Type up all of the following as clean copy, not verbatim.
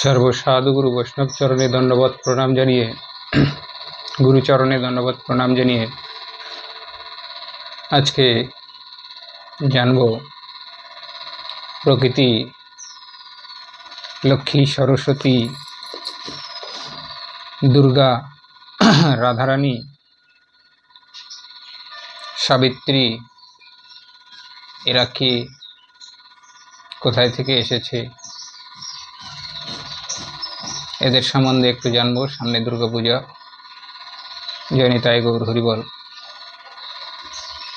সর্বসাধুগুরু বৈষ্ণব চরণে দণ্ডবত প্রণাম জানিয়ে গুরুচরণে দণ্ডবত প্রণাম জানিয়ে আজকে জানব প্রকৃতি, লক্ষ্মী, সরস্বতী, দুর্গা, রাধারানী, সাবিত্রী এরা কি, কোথায় থেকে এসেছে, এদের সম্বন্ধে একটু জানবো। সামনে দুর্গাপূজা, জয় নিতাই গৌর হরিবল।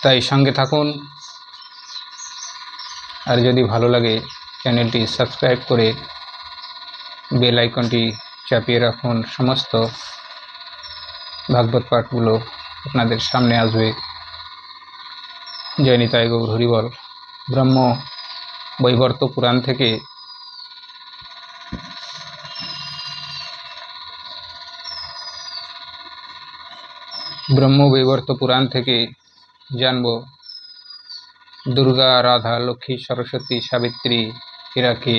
তাই সঙ্গে থাকুন, আর যদি ভালো লাগে চ্যানেলটি সাবস্ক্রাইব করে বেল আইকনটি চাপিয়ে রাখুন। সমস্ত ভাগবত পাঠগুলো আপনাদের সামনে আসবে। জয় নিতাই গৌর হরিবল। ব্রহ্ম বৈবর্ত পুরাণ থেকে জানব দুর্গা, রাধা, লক্ষ্মী, সরস্বতী, সাবিত্রী এরা কে।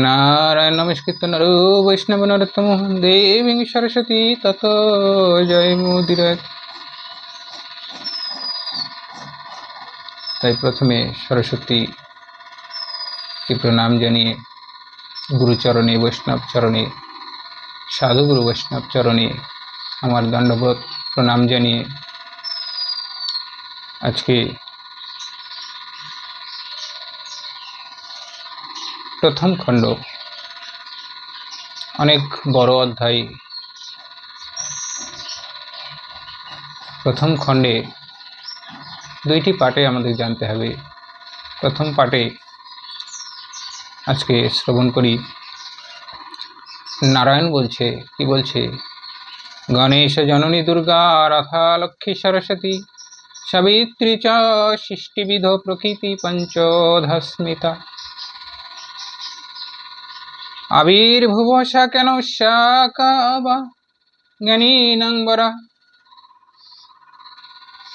নারায়ণ নমস্কৃত নর বৈষ্ণব নরোত্তম দেবী সরস্বতী তত জয় মুদিরায়। তাই প্রথমে সরস্বতী কে প্রণাম জানিয়ে গুরুচরণে, বৈষ্ণব চরণে, সাধুগুরু বৈষ্ণব চরণে আমার দণ্ডবোধ প্রণাম জানিয়ে আজকে প্রথম খণ্ড, অনেক বড় অধ্যায়। প্রথম খণ্ডে দুইটি পার্টে আমাদের জানতে হবে। প্রথম পার্টে আজকে শ্রবণ করি। নারায়ণ বলছে, কি বলছে? গণেশ জননী দুর্গা, রাধা, লক্ষ্মী, সরস্বতী, সাবিত্রী চ সৃষ্টিবিধ প্রকৃতি পঞ্চধস্মিতা। আবির্ভুব সা কেন শাকাবা জ্ঞানীনাং বরা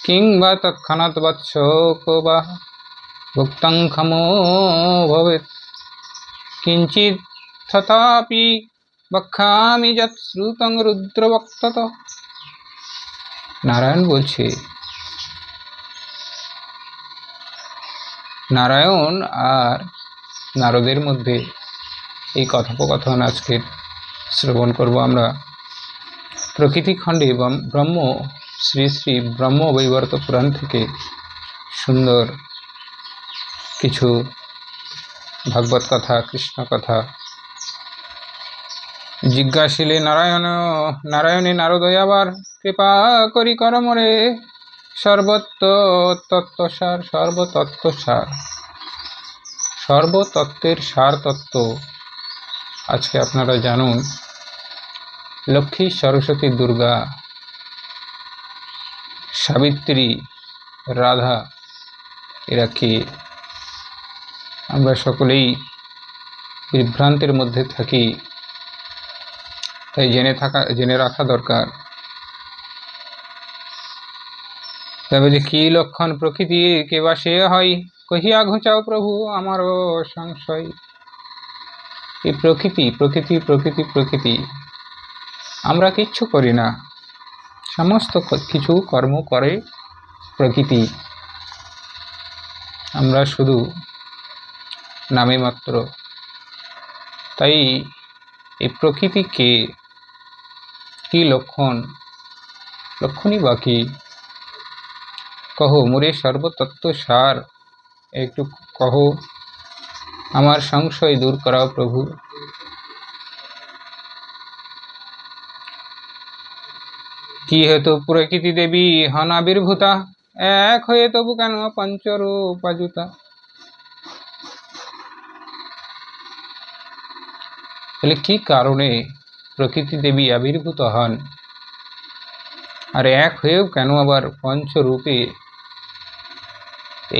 কিংবা তৎক্ষণাৎ বৎসোকো বা ভুক্তং খমো ভবেৎ কিঞ্চিৎ তথাপি বক্ষামি যৎ শ্রুতং রুদ্রবক্তত। নারায়ণ বলছে, নারায়ণ আর নারদের মধ্যে এই কথোপকথন আজকে শ্রবণ করব আমরা। প্রকৃতি খণ্ডে ব্রহ্ম, শ্রী শ্রী ব্রহ্ম বৈবর্ত পুরাণ থেকে সুন্দর কিছু ভাগবত কথা, কৃষ্ণ কথা জিজ্ঞাসিলে নারায়ণে নারদয় আবার কৃপা করি করমরে সর্বতত্ত্বসার, সর্বতত্ত্বের সার তত্ত্ব আজকে আপনারা জানুন। লক্ষ্মী, সরস্বতী, দুর্গা, সাবিত্রী, রাধা এরা কে? আমরা সকলেই বিভ্রান্তের মধ্যে থাকি, তাই জেনে রাখা দরকার। তবে যে কি লক্ষণ প্রকৃতি কে বা সে হয়, কহিয়া ঘুচাও প্রভু আমারও সংশয়। এই প্রকৃতি প্রকৃতি প্রকৃতি প্রকৃতি, আমরা কিচ্ছু করি না, সমস্ত কিছু কর্ম করে প্রকৃতি। আমরা শুধু নামে মাত্র। তাই এই প্রকৃতিকে কি লক্ষণ, লক্ষণই বাকি কহো মোরে সর্বতত্ত্ব সার, একটু কহো, আমার সংশয় দূর করাও প্রভু। কি হেতু প্রকৃতি দেবী হন আবির্ভূতা, এক হয়ে তবু কেন পঞ্চরূপাযুতা। তাহলে কি কারণে প্রকৃতি দেবী আবির্ভূত হন, আর এক হয়েও কেন আবার পঞ্চরূপে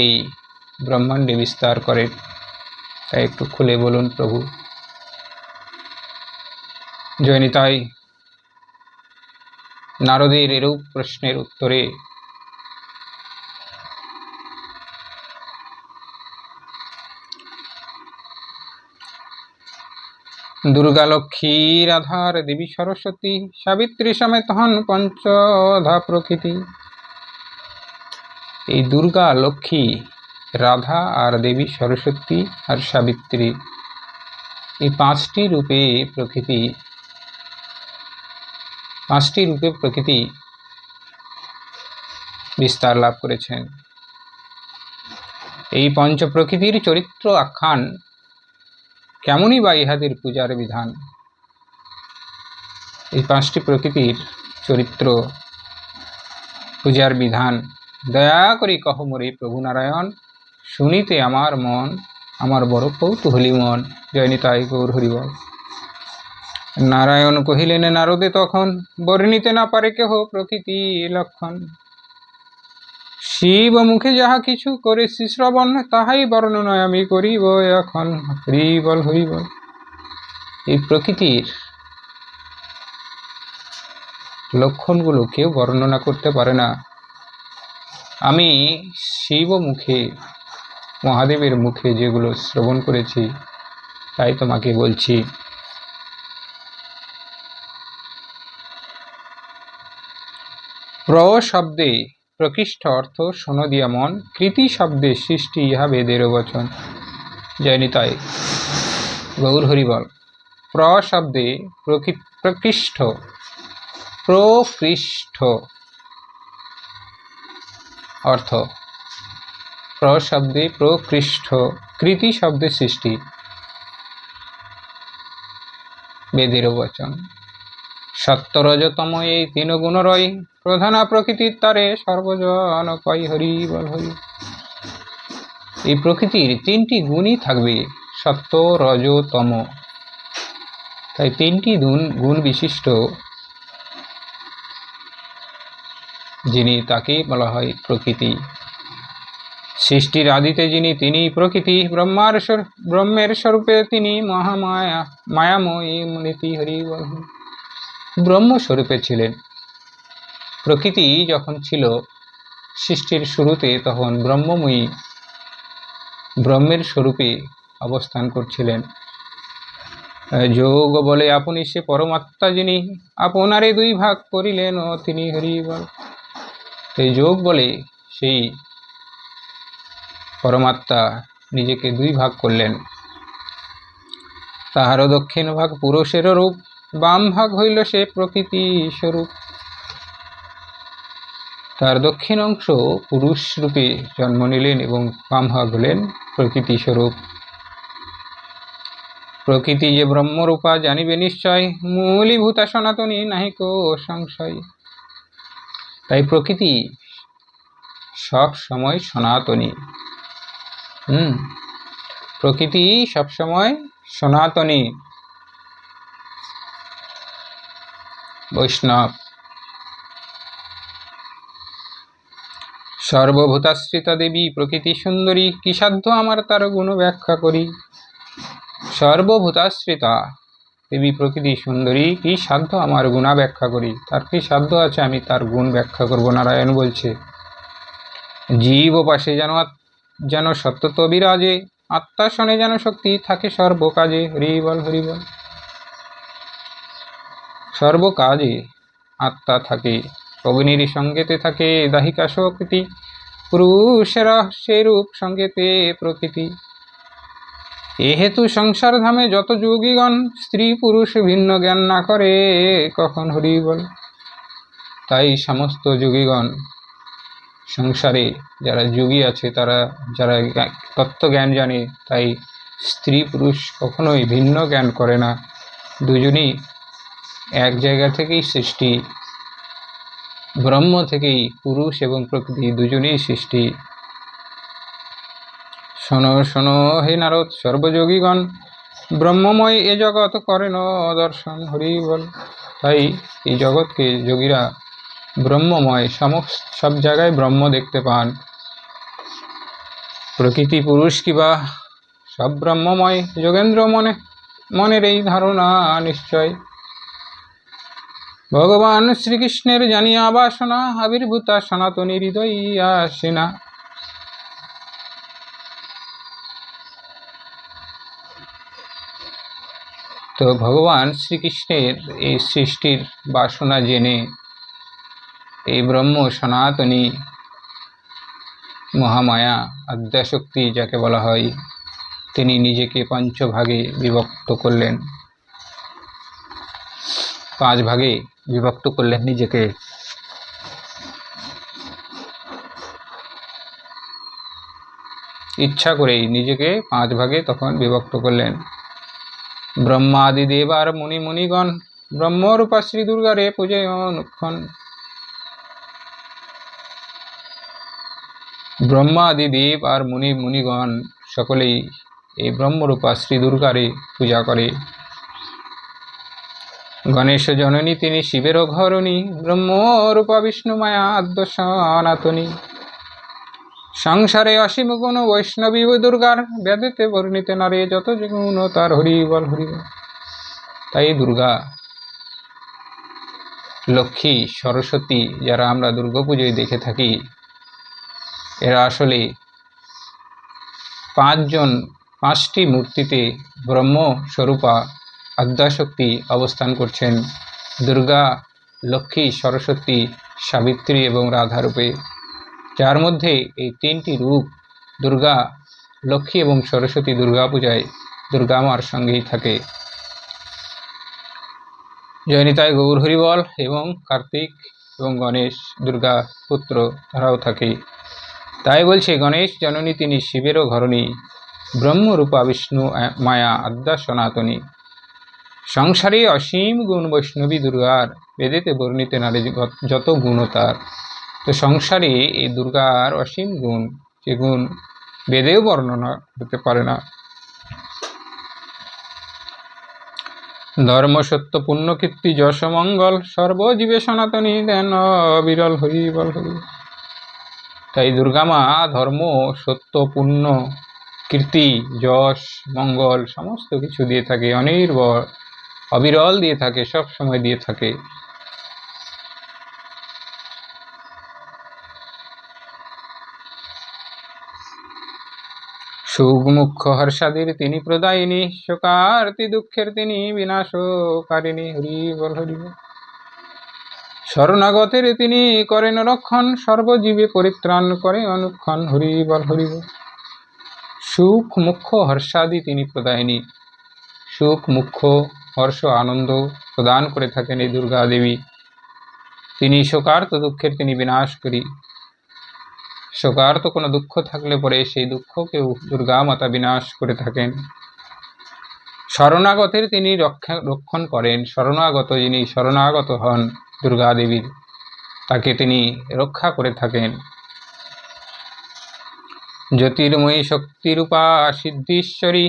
এই ব্রহ্মাণ্ডে বিস্তার করে, তাই একটু খুলে বলুন প্রভু। জয় নিতাই। নারদের এরূপ প্রশ্নের উত্তরে দুর্গা লক্ষ্মী রাধার দেবী সরস্বতী সাবিত্রী সমেত হন পঞ্চধা প্রকৃতি। এই দুর্গা লক্ষ্মী রাধা আর দেবী সরস্বতী আর সাবিত্রী এই পাঁচটি রূপে প্রকৃতি বিস্তার লাভ করেছেন। এই পঞ্চ প্রকৃতির চরিত্র আখ্যান কেমনই বা ইহাদের পূজার বিধান। এই পাঁচটি প্রকৃতির চরিত্র পূজার বিধান দয়া করি কহ মোরে প্রভু নারায়ণ, শুনিতে আমার মন আমার বড় কৌতূহলী মন। জয় নিতাই গৌর হরিবল। নারায়ণ কহিলেন নারদে তখন, বর্ণিতে না পারে কেহ প্রকৃতি লক্ষণ। শিব মুখে যাহা কিছু করেছি শ্রবণ, তাহাই বর্ণনা আমি করিব এখন। হরিবল হরিবল। এই প্রকৃতির লক্ষণগুলো কেউ বর্ণনা করতে পারে না। আমি শিব মুখে মহাদেবের মুখে যেগুলো শ্রবণ করেছি তাই তোমাকে বলছি। প্র শব্দে প্রকৃষ্ট অর্থ শোনদিয়া মন, কৃতি শব্দে সৃষ্টি ইহা বেদের বচন। জয় নিতাই গৌর হরিবল। প্র শব্দে প্রকৃষ্ট অর্থ, প্র শব্দে প্রকৃষ্ট, কৃতি শব্দে সৃষ্টি, বেদের বচন। সত্য রজতম এই তিন গুণ রয়, প্রধানা প্রকৃতির তারে সর্বজন কয়। হরি বল হরি। এই প্রকৃতির তিনটি গুণই থাকবে, সত্য রজ তম। তাই তিনটি গুণ বিশিষ্ট যিনি তাকে বলা হয় প্রকৃতি। সৃষ্টির আদিতে যিনি তিনি প্রকৃতি, ব্রহ্মের স্বরূপে তিনি মহামায়া মায়াময়ী নীতি। হরি বল। ব্রহ্মস্বরূপে ছিলেন। প্রকৃতি যখন ছিল সৃষ্টির শুরুতে তখন ব্রহ্মময়ী ব্রহ্মের স্বরূপে অবস্থান করছিলেন। যোগ বলে আপনি সে পরমাত্মা যিনি, আপনারে দুই ভাগ করিলেন ও তিনি। হরি বল। এই যোগ বলে সেই পরমাত্মা নিজেকে দুই ভাগ করলেন। তাহারও দক্ষিণ ভাগ পুরুষের রূপ, বাম ভাগ হইল সে প্রকৃতি স্বরূপ। তার দক্ষিণ অংশ পুরুষ রূপে জন্ম নিলেন এবং বাম ভাগ হলেন প্রকৃতি স্বরূপ। প্রকৃতি যে ব্রহ্মরূপা জানিবে নিশ্চয়, মূলীভূতা সনাতনী নাহিক সংশয়। তাই প্রকৃতি সব সময় সনাতনী। প্রকৃতি সবসময় সনাতনী। বৈষ্ণব। সর্বভূতাশ্রিতা দেবী প্রকৃতি সুন্দরী, কি সাধ্য আমার তার গুণ ব্যাখ্যা করি। সর্বভূতাশ্রিতা দেবী প্রকৃতি সুন্দরী, কি সাধ্য আমার গুণা ব্যাখ্যা করি। তার কি সাধ্য আছে আমি তার গুণ ব্যাখ্যা করব। নারায়ণ বলছে, জীব পাশে যেন সত্যত বিরাজে, আত্মা শনে যেন শক্তি থাকে সর্বকাজে। হরিবল হরিবল। সর্বকাজে আত্মা থাকে, অগ্নির সঙ্গেতে থাকে দাহিকা শক্তি, পুরুষেরা সেরূপ সঙ্গেতে প্রকৃতি। এহেতু সংসার ধামে যত যোগীগণ, স্ত্রী পুরুষ ভিন্ন জ্ঞান না করে কখন। হরিবল। তাই সমস্ত যোগীগণ সংসারে যারা যোগী আছে, তারা যারা তত্ত্বজ্ঞান জানে, তাই স্ত্রী পুরুষ কখনোই ভিন্ন জ্ঞান করে না। দুজনই এক জায়গা থেকেই সৃষ্টি, ব্রহ্ম থেকেই পুরুষ এবং প্রকৃতি দুজনেই সৃষ্টি। শোনো শোনো হে নারদ সর্বযোগীগণ, ব্রহ্মময় এ জগৎ করেন দর্শন। হরি বল। তাই এই জগৎকে যোগীরা ব্রহ্মময়, সব জায়গায় ব্রহ্ম দেখতে পান। প্রকৃতি পুরুষ কিবা সব ব্রহ্মময়, যোগেন্দ্র মনের এই ধারণা নিশ্চয়। ভগবান শ্রীকৃষ্ণের জানিয়া বাসনা, আবির্ভূতা সনাতনী হৃদয় আসেনা। তো ভগবান শ্রীকৃষ্ণের এই সৃষ্টির বাসনা জেনে এই ব্রহ্ম সনাতনী মহামায়া আদ্যাশক্তি যাকে বলা হয়, তিনি নিজেকে পঞ্চভাগে বিভক্ত করলেন, 5 ভাগে বিভক্ত করলেন নিজেকে। ইচ্ছা করেই নিজেকে 5 ভাগে তখন বিভক্ত করলেন। ব্রহ্মাদি দেব আর মুনিগণ ব্রহ্মরূপা শ্রী দুর্গারে পূজে অনুক্ষণ। ব্রহ্মাদি দেব আর মুনিগণ সকলেই এই ব্রহ্মরূপা শ্রী দুর্গারে পূজা করে। গণেশ জননী তিনি শিবেরও ঘরণী, ব্রহ্মরূপা বিষ্ণু মায়া আদ্য সনাতনী। সংসারে অসীম গুণ বৈষ্ণবী দুর্গার, বেদেতে বর্ণিতে নারে যত গুণ তার হরি বল হরি। তাই দুর্গা, লক্ষ্মী, সরস্বতী যারা আমরা দুর্গাপুজোয় দেখে থাকি, এরা আসলে 5টি মূর্তিতে ব্রহ্মস্বরূপা আদ্যাশক্তি অবস্থান করছেন। দুর্গা, লক্ষ্মী, সরস্বতী, সাবিত্রী এবং রাধা রূপে, যার মধ্যে এই 3টি রূপ দুর্গা, লক্ষ্মী এবং সরস্বতী দুর্গাপূজায় দুর্গা মার সঙ্গেই থাকে। জয়নিতাই গৌর হরিবল। এবং কার্তিক এবং গণেশ দুর্গা পুত্র তারাও থাকে। তাই বলছে গণেশ জননী তিনি শিবেরও ঘরণী, ব্রহ্মরূপা বিষ্ণু মায়া আদ্যা সনাতনী। সংসারে অসীম গুণ বৈষ্ণবী দুর্গার, বেদেতে বর্ণিতে নারে যত গুণ তার। তো সংসারে এই দুর্গার অসীম গুণ, যে গুণ বেদেও বর্ণনা করতে পারে না। ধর্ম সত্য পুণ্য কীর্তি যশ মঙ্গল, সর্বজীবে সনাতনী দেন বিরল হরি বল হরি। তাই দুর্গামা ধর্ম, সত্য, পুণ্য, কীর্তি, যশ, মঙ্গল সমস্ত কিছু দিয়ে থাকে, অনির্ভর অবিরল দিয়ে থাকে, সব সময় দিয়ে থাকে। সুখ মুখ্য হর্ষাদির তিনি প্রদায়িনী, শোকার্তি দুঃখের তিনি বিনাশকারিণী হরি বল হরি। শরণাগতের তিনি করেন রক্ষণ, সর্বজীবে পরিত্রাণ করে অনুক্ষণ হরি বল হরি। সুখ মুখ্য হর্ষাদি তিনি প্রদায়িনী, সুখ মুখ্য হর্ষ আনন্দ প্রদান করে থাকেন এই দুর্গা দেবী। তিনি শোকার্ত দুঃখের তিনি বিনাশ করি। শোকার্ত কোনো দুঃখ থাকলে পরে সেই দুঃখকেও দুর্গা মাতা বিনাশ করে থাকেন। শরণাগতের তিনি রক্ষণ করেন। শরণাগত যিনি শরণাগত হন দুর্গা দেবীর, তাকে তিনি রক্ষা করে থাকেন। জ্যোতির্ময়ী শক্তিরূপা সিদ্ধীশ্বরী,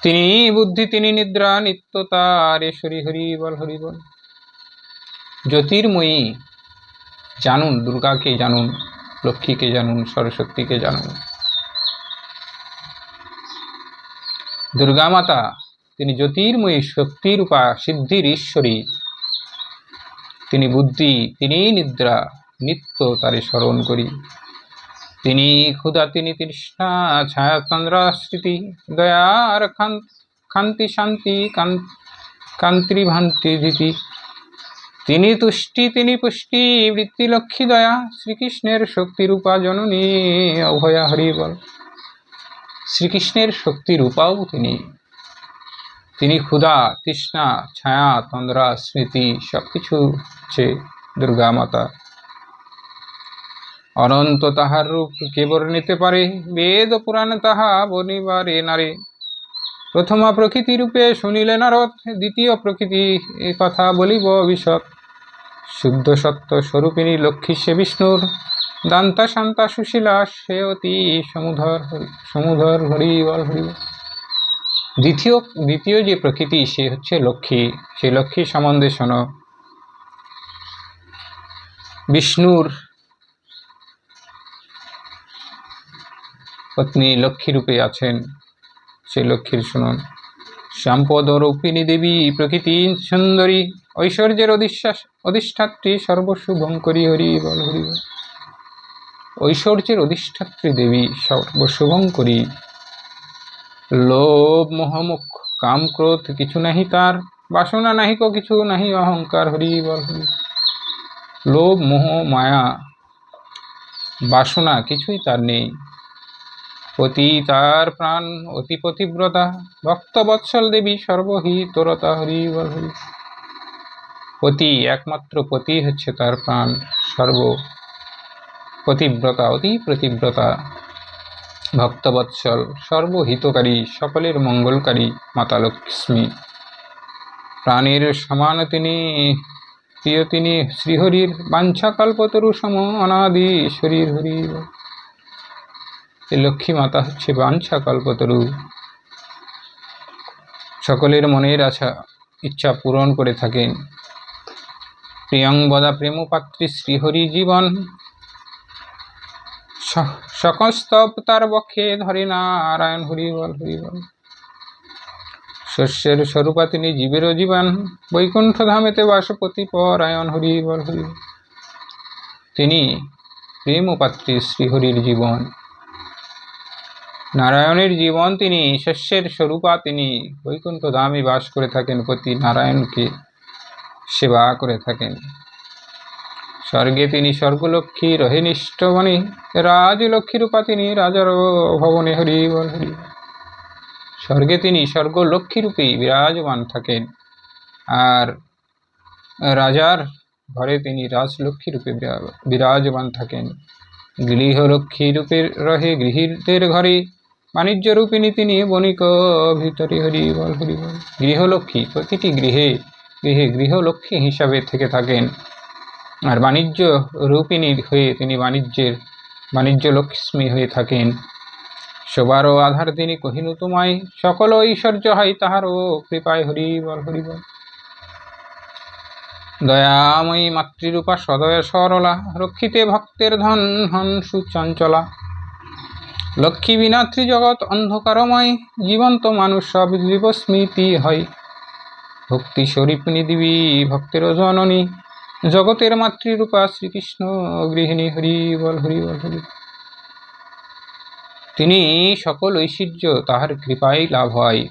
তিনি বুদ্ধি তিনি নিদ্রা নিত্য তারেশ্বরী হরি বল হরি বল। জ্যোতির্ময়ী জানুন, দুর্গাকে জানুন, লক্ষ্মীকে জানুন, সরস্বতীকে জানুন। দুর্গা মাতা তিনি জ্যোতির্ময়ী শক্তিরূপা সিদ্ধির ঈশ্বরী, তিনি বুদ্ধি তিনি নিদ্রা নিত্য তারে স্মরণ করি। তিনি ক্ষুধা তিনি তৃষ্ণা ছায়া চন্দ্রাস্মৃতি, দয়ার কান্তি শান্তি কান্তি ভান্তি ধীতি। তিনি তুষ্টি তিনি পুষ্টি বৃত্তি লক্ষ্মী দয়া, শ্রীকৃষ্ণের শক্তিরূপা জননী অভয়া হরি বল। শ্রীকৃষ্ণের শক্তিরূপাও তিনি, তিনি ক্ষুধা তৃষ্ণা ছায়া তন্দ্রা স্মৃতি সবকিছু হচ্ছে দুর্গা মাতা। অনন্ত তাহার রূপ কে বর্ণিতে পারে, বেদ পুরাণ তাহা বর্ণিবারে নারে। প্রথমা প্রকৃতি রূপে শুনিলে নারদ, দ্বিতীয় প্রকৃতি এ কথা বলিব বিশদ। শুদ্ধ সত্য স্বরূপিণী লক্ষ্মী সে বিষ্ণুর, দান্তা শান্তা সুশীলা সে অতি সমুধর হরি বল হরি। দ্বিতীয় যে প্রকৃতি সে হচ্ছে লক্ষ্মী। সেই লক্ষ্মী সম্বন্ধে শোনো। বিষ্ণুর পত্নী লক্ষ্মী রূপে আছেন, সেই লক্ষ্মীর শুনুন। সম্পদ রূপিণী দেবী প্রকৃতি সুন্দরী, ঐশ্বর্যের অধিষ্ঠাত্রী সর্বশুভঙ্করী হরি বল হরি। ঐশ্বর্যের অধিষ্ঠাত্রী দেবী সর্বশুভঙ্করী। লোভ মোহমুখ কাম ক্রোধ কিছু নাহি তার, বাসনা নাহি কো কিছু নাহি অহংকার, হরি বল হরি। লোভ মোহ মায়া বাসনা কিছুই তার নেই। পতি তার প্রাণ অতি পতিব্রতা, ভক্ত বৎসল দেবী সর্বহিতরতা, হরি বল হরি। পতি একমাত্র পতি হচ্ছে তার প্রাণ, সর্ব পতিব্রতা অতি পতিব্রতা, ভক্তবৎসল সর্বহিতকারী সকলের মঙ্গলকারী মাতা লক্ষ্মী। প্রাণের সমান তিনি, প্রিয় তিনি শ্রীহরির, বাঞ্ছা কল্পতরু সম অনাদি শরীর, হরি। লক্ষ্মী মাতা হচ্ছে বাঞ্ছা কল্পতরু, সকলের মনের ইচ্ছা পূরণ করে থাকেন। প্রিয়ংবদা প্রেমপাত্রী শ্রীহরি জীবন, সকস্তব তার বক্ষে ধরে নারায়ণ, হরি বল হরি বল। শস্যের স্বরূপা তিনি জীবেরও জীবন, বৈকুণ্ঠ ধামেতে বাসপতি পরায়ণ, হরি বল হরি। তিনি প্রেমপাত্রী শ্রীহরির জীবন, নারায়ণের জীবন তিনি, শস্যের স্বরূপা তিনি, বৈকুণ্ঠ ধামে বাস করে থাকেন, পতি নারায়ণকে সেবা করে থাকেন। স্বর্গে তিনি স্বর্গলক্ষ্মী রহে নিষ্ঠবনে, রাজলক্ষ্মী রূপা তিনি রাজার ভবনে, হরি বল হরি। স্বর্গে তিনি স্বর্গলক্ষ্মী রূপে বিরাজমান থাকেন, আর রাজার ঘরে তিনি রাজলক্ষ্মী রূপে বিরাজমান থাকেন। গৃহলক্ষ্মী রূপে রহে গৃহীদের ঘরে, বাণিজ্য রূপিণী তিনি বণিক ভিতরে, হরি বল হরি বল। গৃহলক্ষ্মী প্রতিটি গৃহে গৃহে গৃহলক্ষ্মী হিসাবে থেকে থাকেন, আর বাণিজ্য রূপিণী হয়ে তিনি বাণিজ্য লক্ষ্মী হয়ে থাকেন। সবারও আধার তিনি কহিনু তোমায়, সকল ঐশ্বর্য হয় তাহারও কৃপায়, হরি বল হরি বল। দয়াময়ী মাতৃরূপা সদয় সরলা, রক্ষিতে ভক্তের ধন হন সুচঞ্চলা। লক্ষ্মী বিনা ত্রিজগৎ অন্ধকারময়, জীবন্ত মানুষ সব জীবস্মৃতি হয়। ভক্তি স্বরূপিণী দেবী ভক্তের জননী, জগতের মাতৃরূপা শ্রীকৃষ্ণ গৃহিণী, হরি বল হরি বল হরি। তিনি সকল ঐশ্বর্য তাহার কৃপায় লাভ হয়।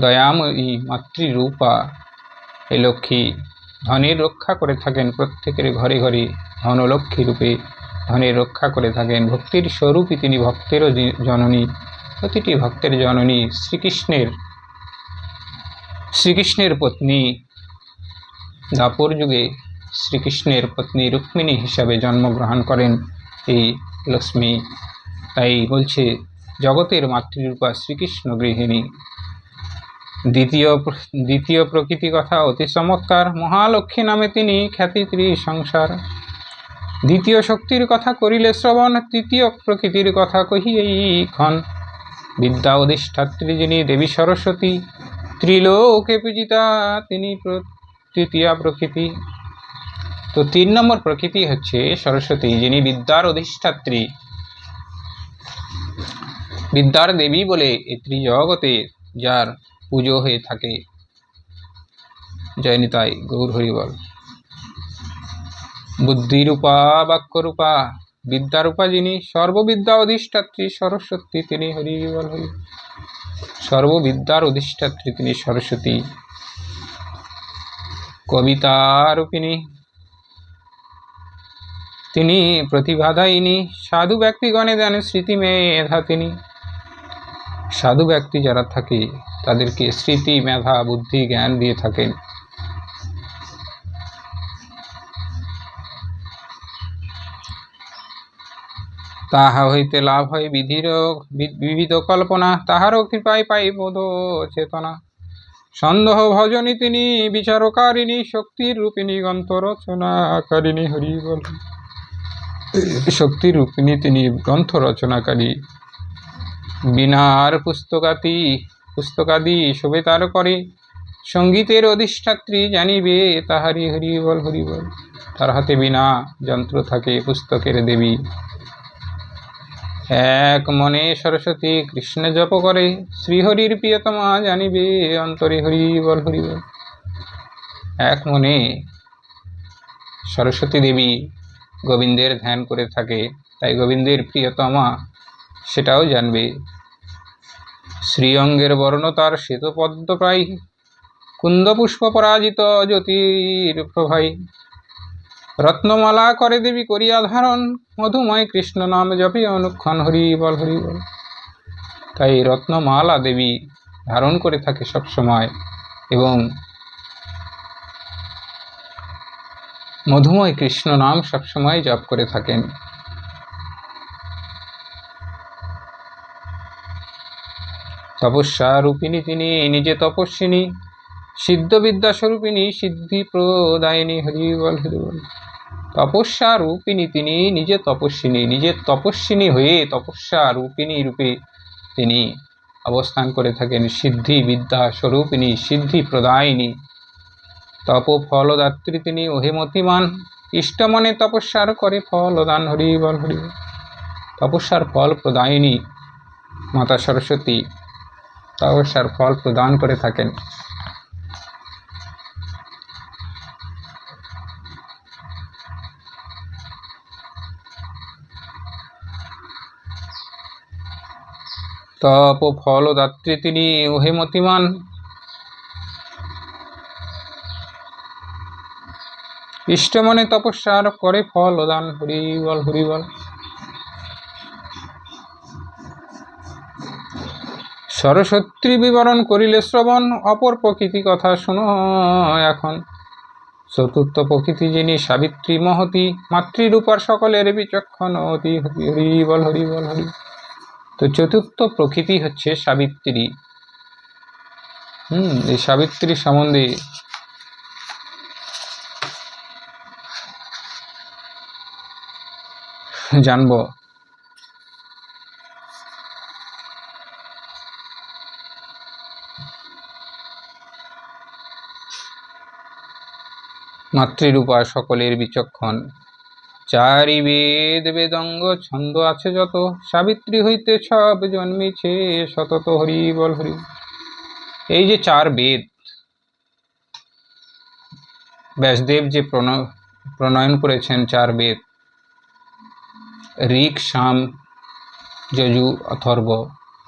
দয়াময়ী মাতৃরূপা এই লক্ষ্মী ধনের রক্ষা করে থাকেন, প্রত্যেকের ঘরে ঘরে ধনলক্ষ্মী রূপে ধনের রক্ষা করে থাকেন। ভক্তির স্বরূপী তিনি ভক্তেরও জননী, প্রতিটি ভক্তের জননী। শ্রীকৃষ্ণের পত্নী, দ্বাপর যুগে শ্রীকৃষ্ণের পত্নী রুক্মিণী হিসাবে জন্মগ্রহণ করেন এই লক্ষ্মী। তাই বলছে জগতের মাতৃরূপা শ্রীকৃষ্ণ গৃহিণী। দ্বিতীয় প্রকৃতি কথা অতি চমৎকার, মহালক্ষ্মী নামে তিনি খ্যাতি সংসার। দ্বিতীয় শক্তির কথা করিলে শ্রবণ, তৃতীয় প্রকৃতির কথা কহি এইক্ষণ। বিদ্যা অধিষ্ঠাত্রী যিনি দেবী সরস্বতী, ত্রিলোকে পূজিতা তিনি তৃতীয়া প্রকৃতি। তো 3 নম্বর প্রকৃতি হচ্ছে সরস্বতী, যিনি বিদ্যার অধিষ্ঠাত্রী, বিদ্যার দেবী বলে এই ত্রিজগতে যার পুজো হয়ে থাকে। জয় নিতাই গৌর হরি বল। বুদ্ধিরূপা বাক্যরূপা বিদ্যারূপা যিনি, সর্ববিদ্যা অধিষ্ঠাত্রী সরস্বতী তিনি, হরি বল হরি। সর্ববিদ্যার অধিষ্ঠাত্রী তিনি সরস্বতী। কবিতারূপিণী তিনি, প্রতিভাদায়িনী, সাধু ব্যক্তিগণে দেন স্মৃতি মেধা তিনি। সাধু ব্যক্তি যারা থাকে তাদেরকে স্মৃতি মেধা বুদ্ধি জ্ঞান দিয়ে থাকেন। তাহা হইতে লাভ হয় বিবিধ কল্পনা, তাহারও কৃপায় পাই বোধ চেতনা। সন্দেহ ভজনী তিনি বিচারকারিণী, শক্তির রূপিণী গ্রন্থ রচনাকারিণী, হরি বল। শক্তির রূপিণী তিনি গ্রন্থ রচনাকারী। বীণার পুস্তকাদি শোভে তার করে, সঙ্গীতের অধিষ্ঠাত্রী জানিবে তাহারি, হরি বল হরি বল। তার হাতে বীণা যন্ত্র থাকে, পুস্তকের দেবী। এক মনে সরস্বতী কৃষ্ণ জপ করে, শ্রীহরির প্রিয়তমা জানিবে অন্তরে, হরি বল হরি বল। এক মনে সরস্বতী দেবী গোবিন্দের ধ্যান করে থাকে, তাই গোবিন্দের প্রিয়তমা সেটাও জানবে। শ্রীঅঙ্গের বর্ণ তার শ্বেতপদ্ম প্রায়, কুন্দপুষ্প পরাজিত জ্যোতির প্রভাই। রত্নমালা করে দেবী করিয়া ধারণ, মধুময় কৃষ্ণ নাম জপে অনুক্ষণ হরি বল হরি বল। তাই রত্নমালা দেবী ধারণ করে থাকে সব সময় এবং মধুময় কৃষ্ণ নাম সবসময় জপ করে থাকেন। তপস্যা রূপিণী তিনি নিজে তপস্বিনী, সিদ্ধবিদ্যা স্বরূপিণী সিদ্ধি প্রদায়িনী হরি বল হরি বল। তপস্যা রূপিণী তিনি নিজে তপস্বিনী, নিজে তপস্বিনী হয়ে তপস্যা রূপিণী রূপে তিনি অবস্থান করে থাকেন। সিদ্ধি বিদ্যা স্বরূপিণী সিদ্ধি প্রদায়িনী, তপ ফলদাত্রী তিনি অহিমতিমান, ইষ্টমনে তপস্যার করে ফলদান হরি বল হরি বল। তপস্যার ফল প্রদায়িনী মাতা সরস্বতী তপস্যার ফল প্রদান করে থাকেন। তপ ফলদাত্রী তিনি অহিমতিমান, ইষ্টমনে তপস্যার করে ফলদান হরি বল হরি বল। সরস্বতী বিবরণ করিলে শ্রবণ, অপর প্রকৃতি কথা শুনো এখন। চতুর্থ প্রকৃতি যিনি সাবিত্রী মহতী, মাতৃরূপার সকলের বিচক্ষণ অতি হরি বল হরি বল হরি। তো চতুর্থ প্রকৃতি হচ্ছে সাবিত্রী। এই সাবিত্রী সম্বন্ধে জানব। মাতৃরূপা সকলের বিচক্ষণ, চারি বেদ বেদঙ্গ ছন্দ আছে যত, সাবিত্রী হইতে সব জন্মিছে সতত হরি বল হরি। এই যে চার বেদ ব্যাসদেব যে প্রণয়ন করেছেন, চার বেদ ঋক সাম যজু অথর্ব,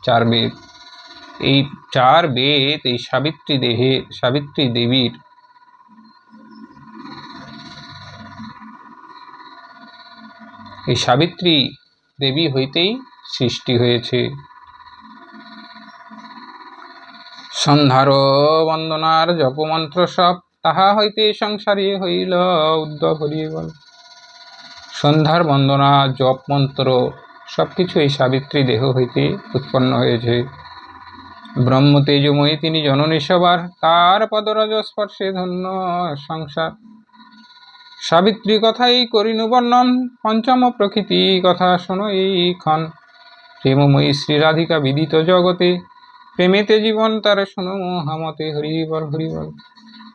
চার বেদ। এই চার বেদ এই সাবিত্রী দেবীর এই সাবিত্রী দেবী হইতেই সৃষ্টি হয়েছে। সন্ধ্যার বন্দনার জপমন্ত্র সব, তাহা হইতে সংসারে হইল উদ্ধব হরি বল। সন্ধ্যার বন্দনা জপ মন্ত্র সবকিছু এই সাবিত্রী দেহ হইতে উৎপন্ন হয়েছে। ব্রহ্ম তেজময়ী তিনি জননী সবার, তার পদরজ স্পর্শে ধন্য সংসার। সাবিত্রী কথাই করিনু বর্ণন, পঞ্চম প্রকৃতি কথা শোনো এইক্ষণ। প্রেমময়ী শ্রী রাধিকা বিদিত জগতে, প্রেমেতে জীবন তার শোনো মহামতে হরি বল হরি বল।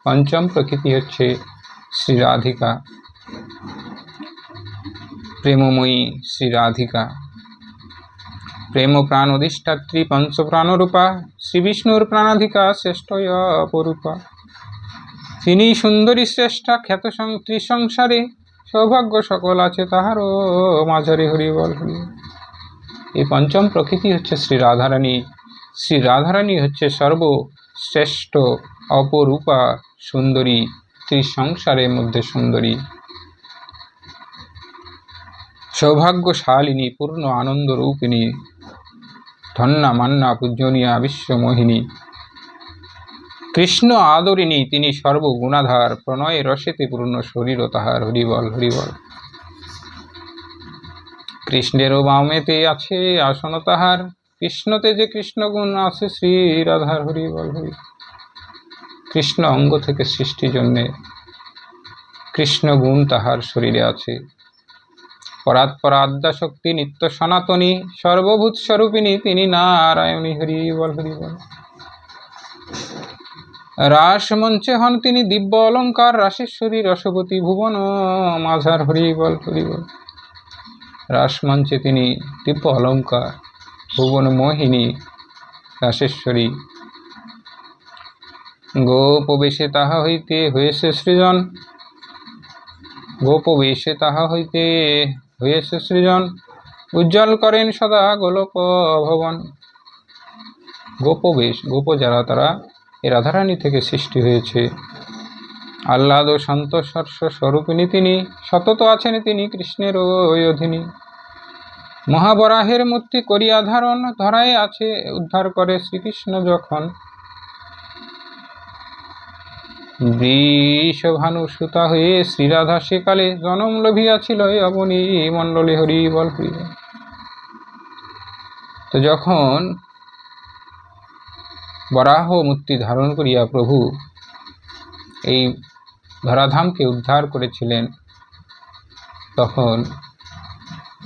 পঞ্চম প্রকৃতি হচ্ছে শ্রী রাধিকা, প্রেমময়ী শ্রী রাধিকা। প্রেম প্রাণ অধিষ্ঠাত্রী পঞ্চ প্রাণরূপা, শ্রী বিষ্ণুর প্রাণাধিকা শ্রেষ্ঠ অপরূপা। তিনি সুন্দরী শ্রেষ্ঠা খ্যাত ত্রিসংসারে, সৌভাগ্য সকল আছে তাহারও মাঝারে হরি বল হরি। এই পঞ্চম প্রকৃতি হচ্ছে শ্রী রাধারানী। শ্রী রাধারানী হচ্ছে সর্বশ্রেষ্ঠ অপরূপা সুন্দরী, ত্রিসংসারের মধ্যে সুন্দরী, সৌভাগ্যশালিনী, পূর্ণ আনন্দ রূপিণী, ধন্যা মান্না পূজনীয়া বিশ্বমোহিনী। কৃষ্ণ আদরিণী তিনি সর্বগুণাধার, প্রণয় রসেতে পূর্ণ শরীর তাহার হরি বল হরি বল। কৃষ্ণেরও বামেতে আছে আসন তাহার, কৃষ্ণতে যে কৃষ্ণ গুণ আছে শ্রী রাধার হরি বল হরি। কৃষ্ণ অঙ্গ থেকে সৃষ্টি জন্যে কৃষ্ণ গুণ তাহার শরীরে আছে। পরাৎপরা আদ্যা শক্তি নিত্য সনাতনী, সর্বভূত স্বরূপিণী তিনি নারায়ণী হরি বল হরি বল। রাস মঞ্চে হন তিনি দিব্য অলঙ্কার, রাসেশ্বরী রসবতী ভুবন মাঝার হরি বল হরি বল। রাস মঞ্চে তিনি দিব্য অলঙ্কার, ভুবন মোহিনী রাসেশ্বরী। গোপবেশে তাহা হইতে হয়েছে সৃজন, গোপবেশে তাহা হইতে হয়েছে সৃজন, উজ্জ্বল করেন সদা গোলক ভবন। গোপবেশ, গোপ যারা তারা এই রাধারানী থেকে সৃষ্টি হয়েছে। আহ্লাদ ও সন্তোষর্ষ স্বরূপিণী তিনি, সতত আছেন তিনি কৃষ্ণের ওই অধীনী। মহাবরাহের মূর্তি করিয়া ধারণ, ধরায় আছে উদ্ধার করে শ্রীকৃষ্ণ যখন। বৃষভানু সুতা হয়ে শ্রীরাধা সেকালে জনম লভিয়াছিল অবনী মণ্ডলে। হরি বল হরি বল। তো যখন বরাহ মূর্তি ধারণ করিয়া প্রভু এই ধরাধামকে উদ্ধার করেছিলেন, তখন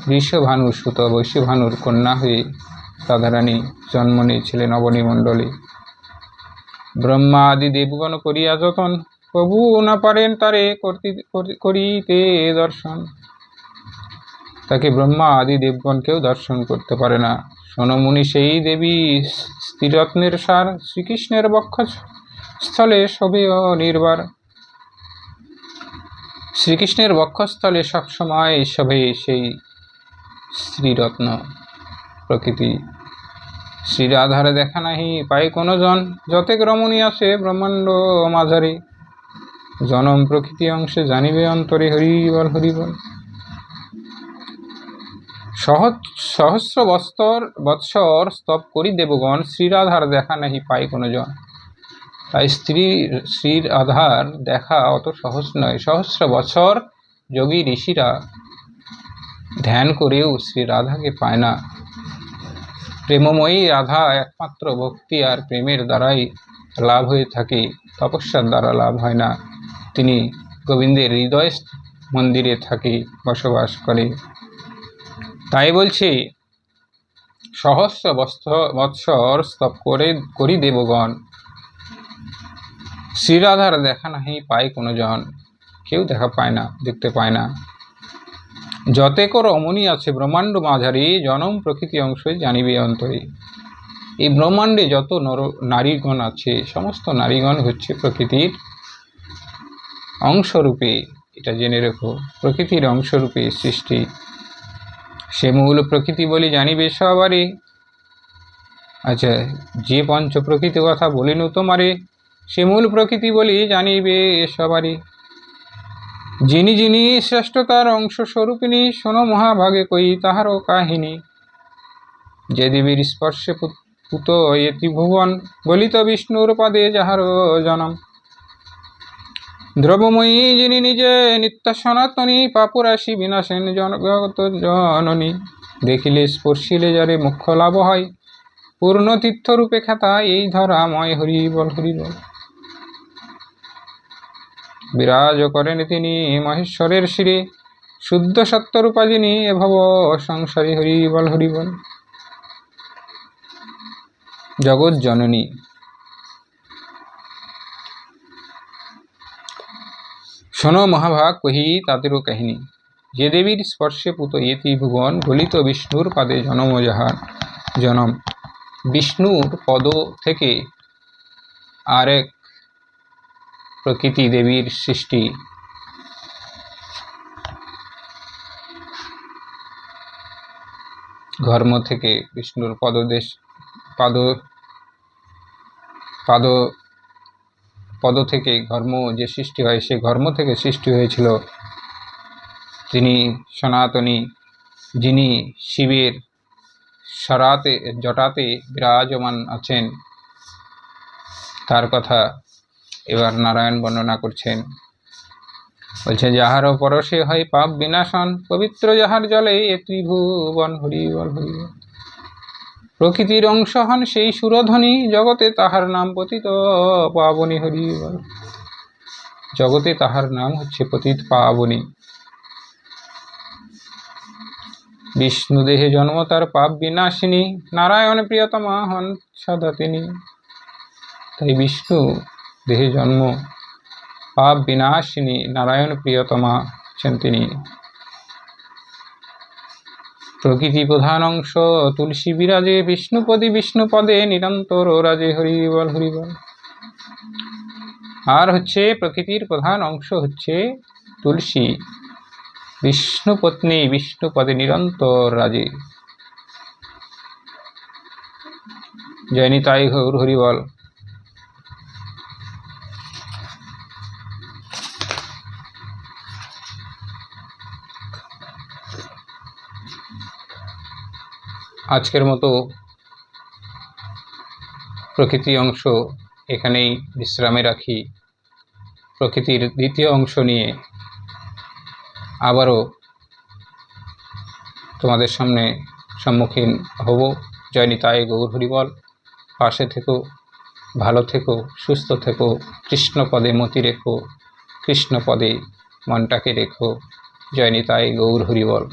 বৃষভানু সুত বৈশ্যভানুর কন্যা হয়ে রাধারানী জন্ম নিয়েছিলেন অবনী মণ্ডলে। ব্রহ্মা আদি দেবগণ করিয়া যতন, প্রভু না পারেন তারে করিতে দর্শন। তাকে ব্রহ্মা আদি দেবগণ কেউ দর্শন করতে পারে না। সোনমুনি সেই দেবী স্ত্রীরত্নের সার, শ্রীকৃষ্ণের বক্ষস্থলে শোভে নির্বার। শ্রীকৃষ্ণের বক্ষস্থলে সবসময় শোভে সেই শ্রীরত্ন প্রকৃতি। শ্রীরাধার দেখা নাহি পায় কোনো জন, যতেক রমণী আছে ব্রহ্মাণ্ড মাঝারি। জনম প্রকৃতি অংশে জানিবে অন্তরে। হরি বল হরি বল। সহস্র বৎসর স্তব করি দেবগণ, শ্রীরাধার দেখা নাহি পায় কোনো জন। তাই শ্রীর আধার দেখা অত সহজ নয়। সহস্র বছর যোগী ঋষিরা ধ্যান করেও শ্রী রাধাকে পায় না। প্রেমময়ী রাধা একমাত্র ভক্তি আর প্রেমের দ্বারাই লাভ হয়ে থাকে, তপস্যার দ্বারা লাভ হয় না। তিনি গোবিন্দের হৃদয় মন্দিরে থাকে, বসবাস করে। তাই বলছি, সহস্র বৎসর স্তব করি দেবগণ, শ্রীরাধার দেখা নাহি পায় কোনো জন। কেউ দেখা পায় না, দেখতে পায় না। যতেক রমণী আছে ব্রহ্মাণ্ড মাঝারি, জনম প্রকৃতি অংশই জানিবে অন্তরে। এই ব্রহ্মাণ্ডে যত নারীগণ আছে, সমস্ত নারীগণ হচ্ছে প্রকৃতির অংশরূপে। এটা জেনে রেখো, প্রকৃতির অংশরূপে সৃষ্টি। সে মূল প্রকৃতি বলি জানিবে সবারে। আচ্ছা, যে পঞ্চ প্রকৃতি কথা বলিনু তোমারে, সে মূল প্রকৃতি বলি জানিবে সবারে। যিনি যিনি শ্রেষ্ঠতার অংশ স্বরূপিণী, শোনো মহাভাগে কই তাহারও কাহিনী। যে দেবীর স্পর্শে পুত এ ত্রিভুবন, গলিত বিষ্ণুর পদে যাহারও জনম। দ্রব্যময়ী যিনি নিজে নিত্য সনাতনী, পাপরাশি বিনাশেন জগত জননী। দেখিলে স্পর্শিলে যারে মুখ্য লাভ হয়, পূর্ণ তীর্থরূপে খ্যাতা এই ধরাময়। হরি বল হরি বল। বিরাজ করেন তিনি মহেশ্বরের শিরে, শুদ্ধ সত্যরূপা যিনি এ ভব সংসারে। হরি বল হরি বল। জগৎ জননী, শোনো মহাভাগ কহি তাদেরও কাহিনী। যে দেবীর স্পর্শে পুত এ ত্রিভুবন, গলিত বিষ্ণুর পাদে জনম যাহার জনম। বিষ্ণুর পদ থেকে আরেক প্রকৃতি দেবীর সৃষ্টি। ঘর্ম থেকে বিষ্ণুর পদ থেকে ঘর্ম যে সৃষ্টি হয়, সে ঘর্ম থেকে সৃষ্টি হয়েছিল তিনি সনাতনী, যিনি শিবের জটাতে বিরাজমান আছেন। তার কথা এবার নারায়ণ বর্ণনা করছেন। বলছে, যাহার পরশে হয় পাপ বিনাশন, পবিত্র যাহার জলে এ ত্রিভুবন। হরি বল হরি বল। প্রকৃতির অংশ হন সেই সুরধ্বনি, জগতে তাহার নাম পতিত পাবনী। হরি বল। জগতে তাহার নাম হচ্ছে পতিত পাবনী। বিষ্ণু দেহে জন্ম তার পাপ বিনাশিনী, নারায়ণ প্রিয়তমা হন সদা তিনি। তাই বিষ্ণু দেহে জন্ম, পাপ বিনাশিনী, নারায়ণ প্রিয়তমা হচ্ছেন তিনি। প্রকৃতি প্রধান অংশ তুলসী বিরাজে, বিষ্ণুপদে নিরন্তর রাজে। হরি বল হরি বল। আর হচ্ছে প্রকৃতির প্রধান অংশ হচ্ছে তুলসী, বিষ্ণুপত্নী, বিষ্ণুপদে নিরন্তর রাজে। জয় নিতাই গৌর হরিবল। আজকের মতো প্রকৃতি অংশ এখানেই বিশ্রামে রাখি। প্রকৃতির দ্বিতীয় অংশ নিয়ে আবারও তোমাদের সামনে সম্মুখীন হব। জয় নিতাই গৌর হরিবল। পাশে থেকো, ভালো থেকো, সুস্থ থেকো, কৃষ্ণপদে মতি রেখো, কৃষ্ণপদে মনটাকে রেখো। জয় নিতাই গৌর হরিবল।